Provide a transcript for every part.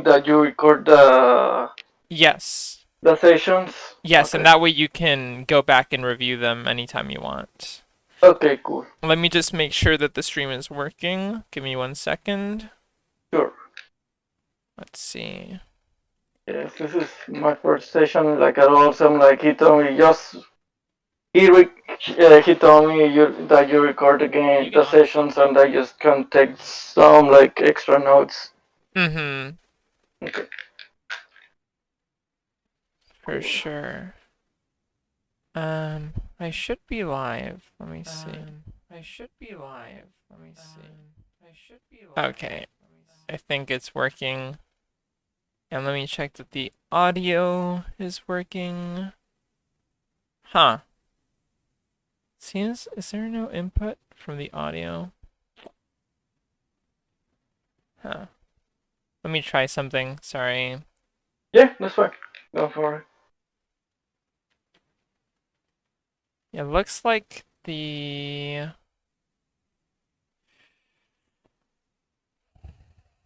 that you record Yes. the sessions? Yes, and Okay. that way you can go back and review them anytime you want. Okay, cool. Let me just make sure that the stream is working. Give me 1 second. Sure. Let's see. Yes, this is my first session. Like at awesome. Like he told me he told me that you record again the sessions, and I just can take some like extra notes. Mm-hmm. Okay. For Cool. sure. I should be live. Let me see. Okay. I think it's working. And let me check that the audio is working. Huh. Is there no input from the audio? Huh. Let me try something. Sorry. Yeah, that's fine. Go for it. It looks like the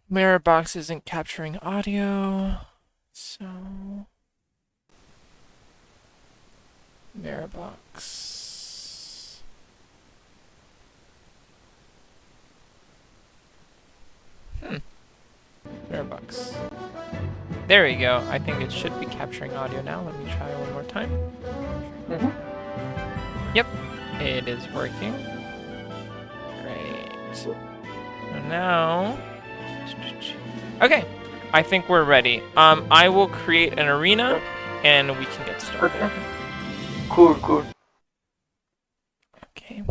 mirror box isn't capturing audio. So mirror box. Mirror box. There we go. I think it should be capturing audio now. Let me try one more time. Yep, it is working. Great. So now, okay, I think we're ready. I will create an arena, and we can get started. Okay. Cool. Okay.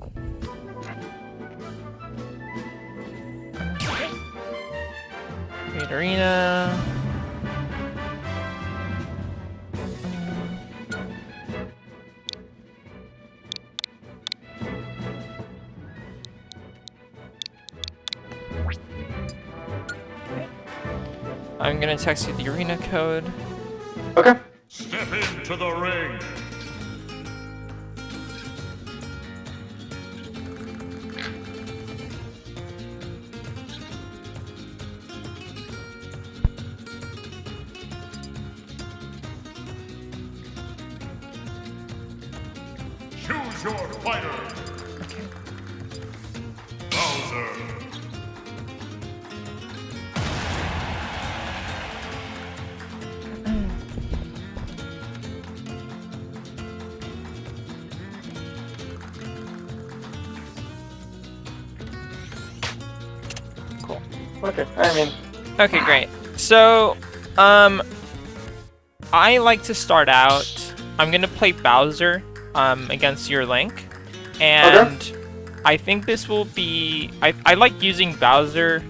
Create arena. I'm gonna text you the arena code. Okay. Step into the ring. Choose your fighter. Okay. Bowser. Cool. Okay. I'm in. Okay, great. So, I like to start out. I'm gonna play Bowser, against your Link, and Okay. I think this will be. I like using Bowser,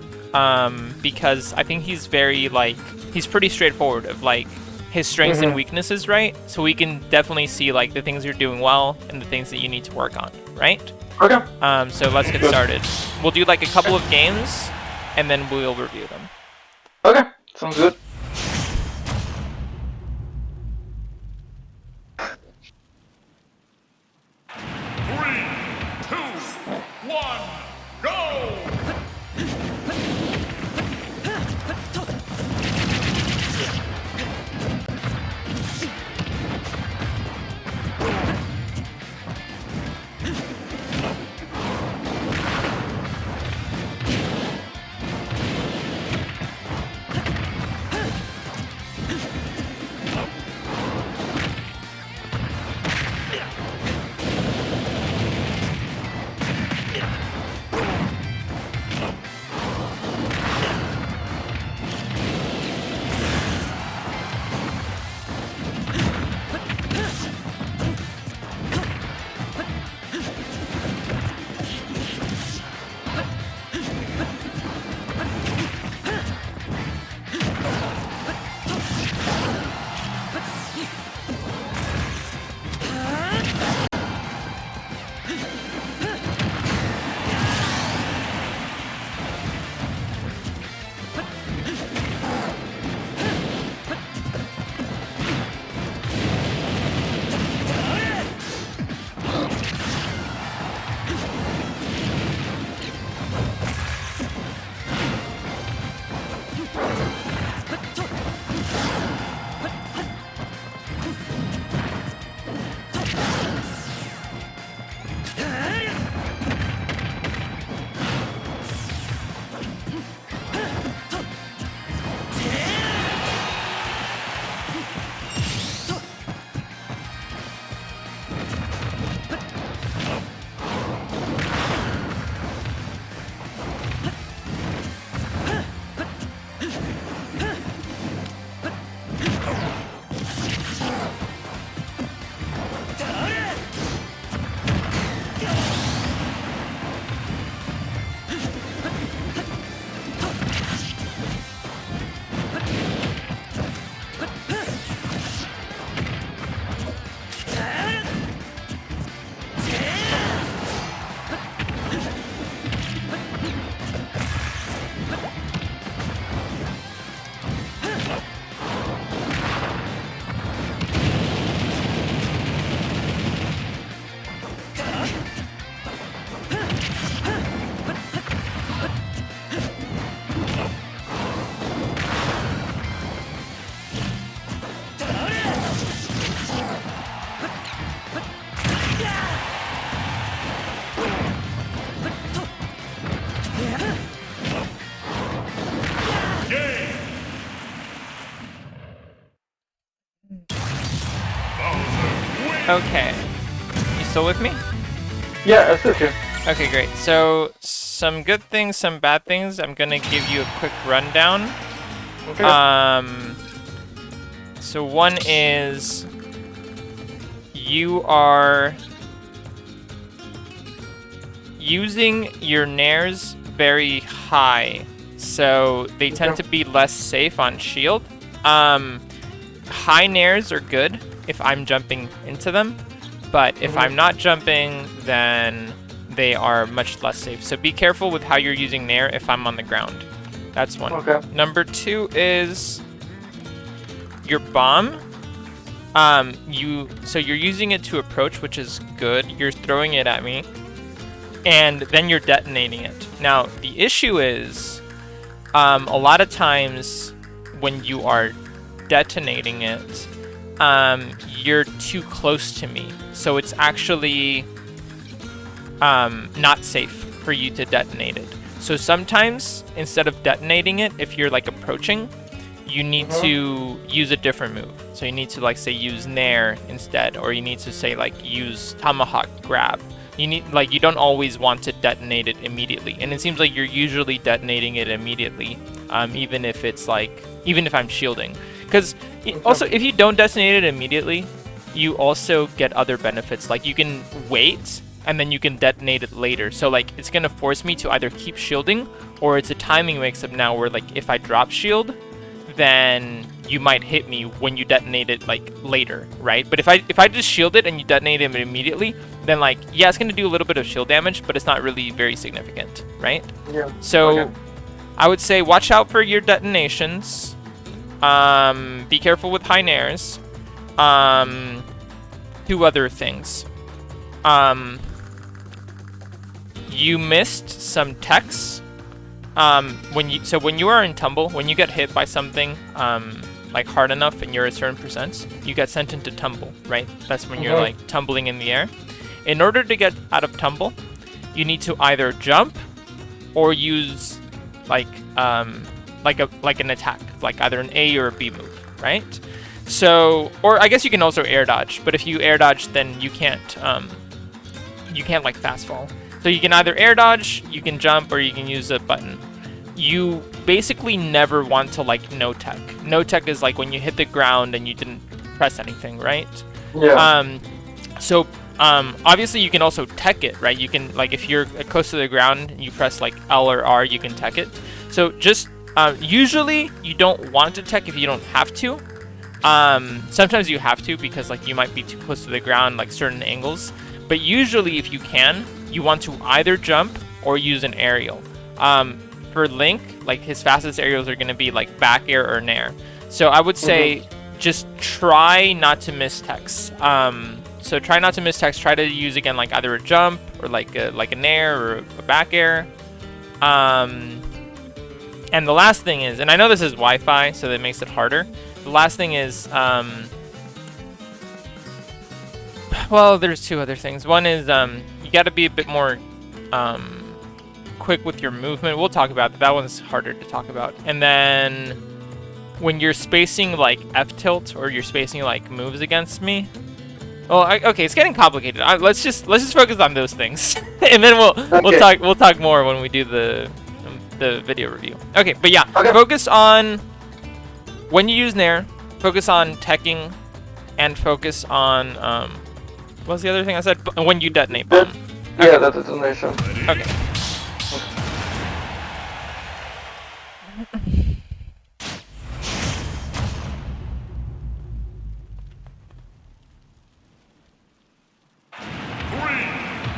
because I think he's very he's pretty straightforward of his strengths and weaknesses, right? So we can definitely see the things you're doing well and the things that you need to work on, right? Okay. So let's get started. We'll do a couple of games, and then we'll review them. Okay. Sounds good. Three, two, one, go! Okay. You still with me? Yeah, I still here. Okay, great. So, some good things, some bad things. I'm gonna give you a quick rundown. Okay. So one is you are using your nairs very high, so they tend to be less safe on shield. High nairs are good if I'm jumping into them, but if I'm not jumping, then they are much less safe. So be careful with how you're using nair if I'm on the ground. That's one. Okay. Number two is your bomb. So you're using it to approach, which is good. You're throwing it at me, and then you're detonating it. Now the issue is, a lot of times when you are detonating it, you're too close to me, so it's actually not safe for you to detonate it. So sometimes instead of detonating it, if you're like approaching, you need to use a different move. So you need to like say use nair instead, or you need to say like use tomahawk grab. You don't always want to detonate it immediately, and it seems like you're usually detonating it immediately, even if I'm shielding. Because also, if you don't detonate it immediately, you also get other benefits. Like you can wait, and then you can detonate it later. So like it's gonna force me to either keep shielding, or it's a timing mix-up now where like if I drop shield, then you might hit me when you detonate it like later, right? But if I just shield it and you detonate it immediately, then like yeah, it's gonna do a little bit of shield damage, but it's not really very significant, right? Yeah. So Okay. I would say watch out for your detonations. Be careful with high nairs. Two other things. You missed some techs. When you are in tumble, when you get hit by something like hard enough and you're a certain percent, you get sent into tumble, right? That's when you're like tumbling in the air. In order to get out of tumble, you need to either jump or use like an attack, like either an A or a B move, right? So, or I guess you can also air dodge, but if you air dodge, then you can't like fast fall. So you can either air dodge, you can jump, or you can use a button. You basically never want to like no tech. No tech is like when you hit the ground and you didn't press anything, right? Yeah. Obviously you can also tech it, right? You can like if you're close to the ground and you press like L or R, you can tech it. So just usually you don't want to tech if you don't have to. Sometimes you have to because like you might be too close to the ground, like certain angles. But usually if you can, you want to either jump or use an aerial. For Link, like his fastest aerials are going to be like back air or nair. So I would say just try not to miss techs. So try not to miss techs. Try to use again like either a jump or like a nair or a back air. And the last thing is, and I know this is Wi-Fi, so that makes it harder. The last thing is, well, there's two other things. One is you got to be a bit more quick with your movement. We'll talk about that. That one's harder to talk about. And then when you're spacing like F tilt or you're spacing like moves against me. Well, okay, it's getting complicated. Let's just focus on those things, and then we'll talk more when we do the video review. Okay, but yeah, focus on when you use nair. Focus on teching, and focus on what was the other thing I said? When you detonate bomb. Yeah, that detonation. Okay. Three,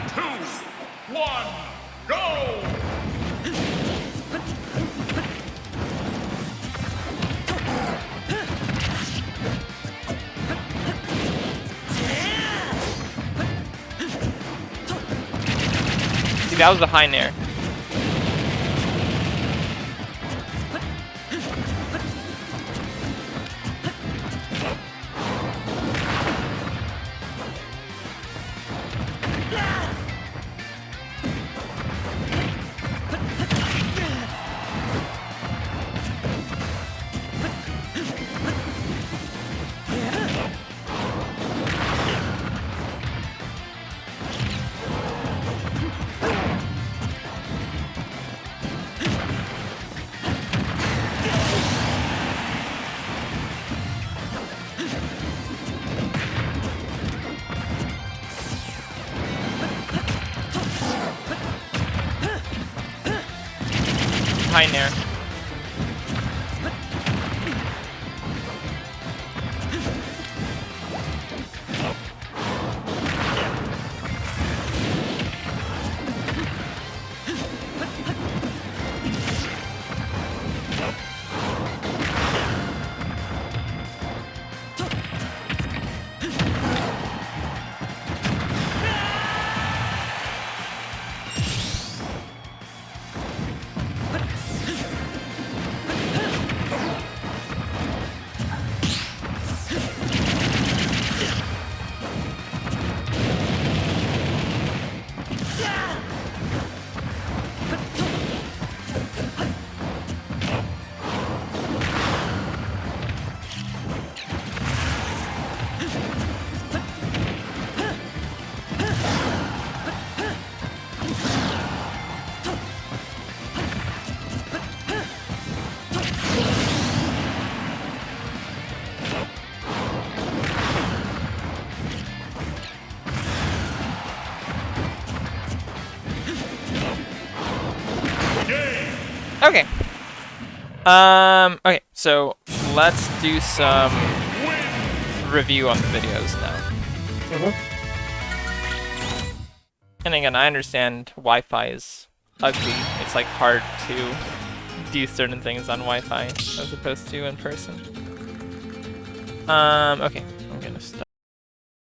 two, one, go! See, that was the high nair. behind there. Okay. Okay, so let's do some review on the videos now. And again, I understand Wi-Fi is ugly. It's like hard to do certain things on Wi-Fi as opposed to in person. Okay, I'm gonna stop.